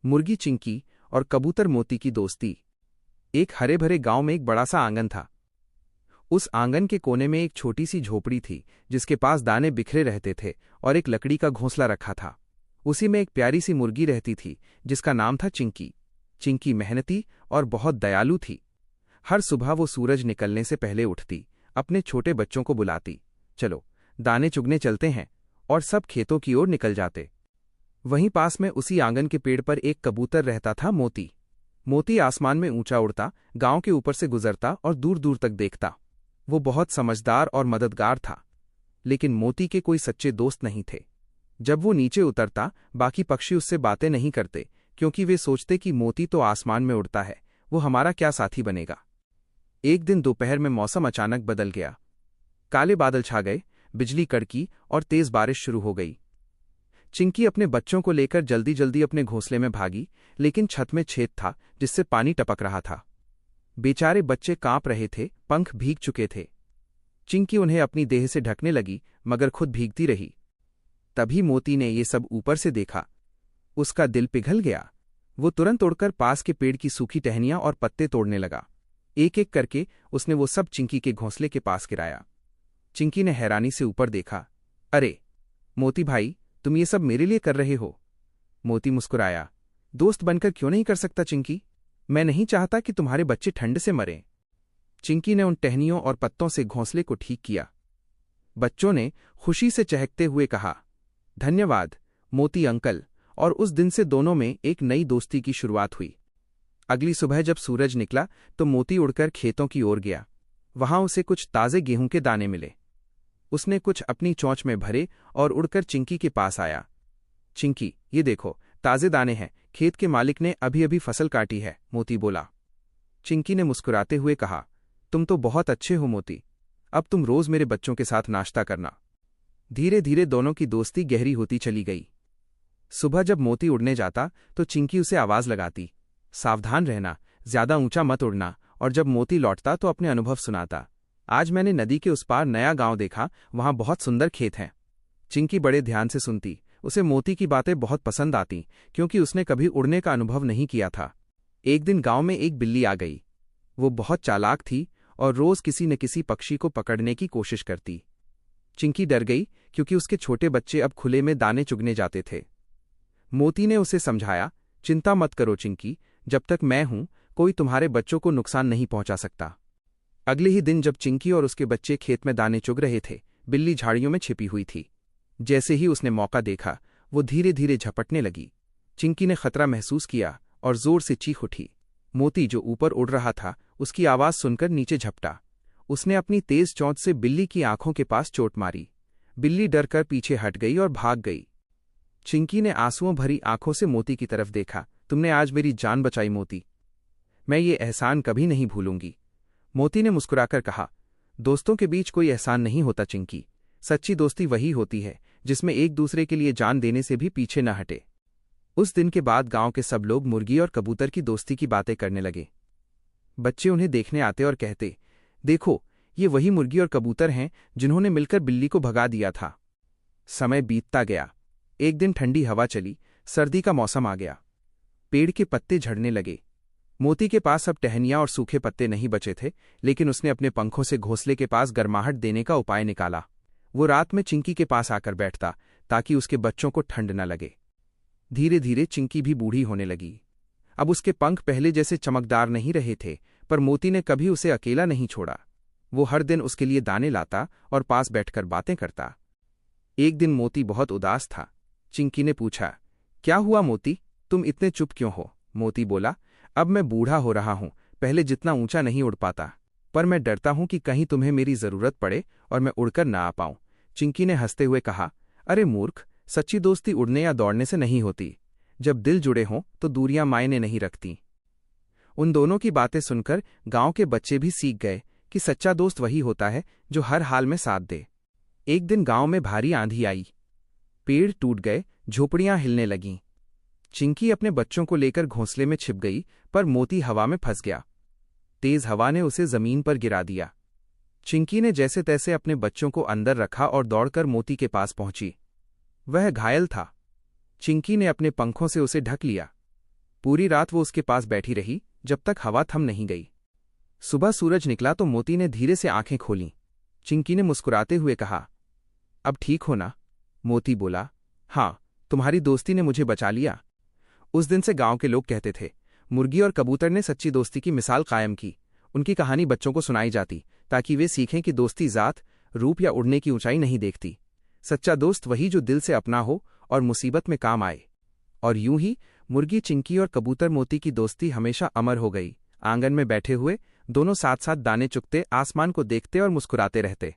मुर्गी चिंकी और कबूतर मोती की दोस्ती। एक हरे भरे गांव में एक बड़ा सा आंगन था। उस आंगन के कोने में एक छोटी सी झोपड़ी थी जिसके पास दाने बिखरे रहते थे और एक लकड़ी का घोंसला रखा था। उसी में एक प्यारी सी मुर्गी रहती थी जिसका नाम था चिंकी। चिंकी मेहनती और बहुत दयालु थी। हर सुबह वो सूरज निकलने से पहले उठती, अपने छोटे बच्चों को बुलाती, चलो दाने चुगने चलते हैं, और सब खेतों की ओर निकल जाते। वहीं पास में उसी आंगन के पेड़ पर एक कबूतर रहता था, मोती। मोती आसमान में ऊंचा उड़ता, गांव के ऊपर से गुजरता और दूर दूर तक देखता। वो बहुत समझदार और मददगार था, लेकिन मोती के कोई सच्चे दोस्त नहीं थे। जब वो नीचे उतरता, बाकी पक्षी उससे बातें नहीं करते, क्योंकि वे सोचते कि मोती तो आसमान में उड़ता है, वो हमारा क्या साथी बनेगा। एक दिन दोपहर में मौसम अचानक बदल गया। काले बादल छा गए, बिजली कड़की और तेज बारिश शुरू हो गई। चिंकी अपने बच्चों को लेकर जल्दी जल्दी अपने घोंसले में भागी, लेकिन छत में छेद था जिससे पानी टपक रहा था। बेचारे बच्चे कांप रहे थे, पंख भीग चुके थे। चिंकी उन्हें अपनी देह से ढकने लगी, मगर खुद भीगती रही। तभी मोती ने ये सब ऊपर से देखा। उसका दिल पिघल गया। वो तुरंत उड़कर पास के पेड़ की सूखी टहनियां और पत्ते तोड़ने लगा। एक एक करके उसने वो सब चिंकी के घोंसले के पास गिराया। चिंकी ने हैरानी से ऊपर देखा। अरे मोती भाई, तुम ये सब मेरे लिए कर रहे हो? मोती मुस्कुराया। दोस्त बनकर क्यों नहीं कर सकता चिंकी? मैं नहीं चाहता कि तुम्हारे बच्चे ठंड से मरें। चिंकी ने उन टहनियों और पत्तों से घोंसले को ठीक किया। बच्चों ने खुशी से चहकते हुए कहा, धन्यवाद मोती अंकल, और उस दिन से दोनों में एक नई दोस्ती की शुरुआत हुई। अगली सुबह जब सूरज निकला तो मोती उड़कर खेतों की ओर गया। वहां उसे कुछ ताजे गेहूं के दाने मिले। उसने कुछ अपनी चोंच में भरे और उड़कर चिंकी के पास आया। चिंकी, ये देखो, ताजे दाने हैं, खेत के मालिक ने अभी अभी फसल काटी है, मोती बोला। चिंकी ने मुस्कुराते हुए कहा, तुम तो बहुत अच्छे हो मोती, अब तुम रोज मेरे बच्चों के साथ नाश्ता करना। धीरे धीरे दोनों की दोस्ती गहरी होती चली गई। सुबह जब मोती उड़ने जाता तो चिंकी उसे आवाज लगाती, सावधान रहना, ज्यादा ऊंचा मत उड़ना, और जब मोती लौटता तो अपने अनुभव सुनाता। आज मैंने नदी के उस पार नया गांव देखा, वहां बहुत सुंदर खेत हैं। चिंकी बड़े ध्यान से सुनती। उसे मोती की बातें बहुत पसंद आती, क्योंकि उसने कभी उड़ने का अनुभव नहीं किया था। एक दिन गांव में एक बिल्ली आ गई। वो बहुत चालाक थी और रोज किसी न किसी पक्षी को पकड़ने की कोशिश करती। चिंकी डर गई, क्योंकि उसके छोटे बच्चे अब खुले में दाने चुगने जाते थे। मोती ने उसे समझाया, चिंता मत करो चिंकी, जब तक मैं हूं कोई तुम्हारे बच्चों को नुकसान नहीं पहुंचा सकता। अगले ही दिन जब चिंकी और उसके बच्चे खेत में दाने चुग रहे थे, बिल्ली झाड़ियों में छिपी हुई थी। जैसे ही उसने मौका देखा, वो धीरे धीरे झपटने लगी। चिंकी ने खतरा महसूस किया और जोर से चीख उठी। मोती, जो ऊपर उड़ रहा था, उसकी आवाज सुनकर नीचे झपटा। उसने अपनी तेज चोंच से बिल्ली की आंखों के पास चोट मारी। बिल्ली डरकर पीछे हट गई और भाग गई। चिंकी ने आंसुओं भरी आंखों से मोती की तरफ देखा। तुमने आज मेरी जान बचाई मोती, मैं ये एहसान कभी नहीं भूलूंगी। मोती ने मुस्कुराकर कहा, दोस्तों के बीच कोई एहसान नहीं होता चिंकी, सच्ची दोस्ती वही होती है जिसमें एक दूसरे के लिए जान देने से भी पीछे न हटे। उस दिन के बाद गांव के सब लोग मुर्गी और कबूतर की दोस्ती की बातें करने लगे। बच्चे उन्हें देखने आते और कहते, देखो, ये वही मुर्गी और कबूतर हैं जिन्होंने मिलकर बिल्ली को भगा दिया था। समय बीतता गया। एक दिन ठंडी हवा चली, सर्दी का मौसम आ गया। पेड़ के पत्ते झड़ने लगे। मोती के पास अब टहनियां और सूखे पत्ते नहीं बचे थे, लेकिन उसने अपने पंखों से घोंसले के पास गर्माहट देने का उपाय निकाला। वो रात में चिंकी के पास आकर बैठता ताकि उसके बच्चों को ठंड न लगे। धीरे धीरे चिंकी भी बूढ़ी होने लगी। अब उसके पंख पहले जैसे चमकदार नहीं रहे थे, पर मोती ने कभी उसे अकेला नहीं छोड़ा। वो हर दिन उसके लिए दाने लाता और पास बैठकर बातें करता। एक दिन मोती बहुत उदास था। चिंकी ने पूछा, क्या हुआ मोती, तुम इतने चुप क्यों हो? मोती बोला, अब मैं बूढ़ा हो रहा हूं, पहले जितना ऊंचा नहीं उड़ पाता, पर मैं डरता हूं कि कहीं तुम्हें मेरी जरूरत पड़े और मैं उड़कर ना आ पाऊं। चिंकी ने हंसते हुए कहा, अरे मूर्ख, सच्ची दोस्ती उड़ने या दौड़ने से नहीं होती। जब दिल जुड़े हों तो दूरियां मायने नहीं रखती। उन दोनों की बातें सुनकर गांव के बच्चे भी सीख गए कि सच्चा दोस्त वही होता है जो हर हाल में साथ दे। एक दिन गांव में भारी आंधी आई। पेड़ टूट गए, झोपड़ियां हिलने लगीं। चिंकी अपने बच्चों को लेकर घोंसले में छिप गई, पर मोती हवा में फंस गया। तेज हवा ने उसे जमीन पर गिरा दिया। चिंकी ने जैसे तैसे अपने बच्चों को अंदर रखा और दौड़कर मोती के पास पहुंची। वह घायल था। चिंकी ने अपने पंखों से उसे ढक लिया। पूरी रात वो उसके पास बैठी रही जब तक हवा थम नहीं गई। सुबह सूरज निकला तो मोती ने धीरे से आंखें खोलीं। चिंकी ने मुस्कुराते हुए कहा, अब ठीक हो ना? मोती बोला, हाँ, तुम्हारी दोस्ती ने मुझे बचा लिया। उस दिन से गांव के लोग कहते थे, मुर्गी और कबूतर ने सच्ची दोस्ती की मिसाल कायम की। उनकी कहानी बच्चों को सुनाई जाती ताकि वे सीखें कि दोस्ती जात, रूप या उड़ने की ऊंचाई नहीं देखती। सच्चा दोस्त वही जो दिल से अपना हो और मुसीबत में काम आए। और यूं ही मुर्गी चिंकी और कबूतर मोती की दोस्ती हमेशा अमर हो गई। आंगन में बैठे हुए दोनों साथ साथ दाने चुगते, आसमान को देखते और मुस्कुराते रहते।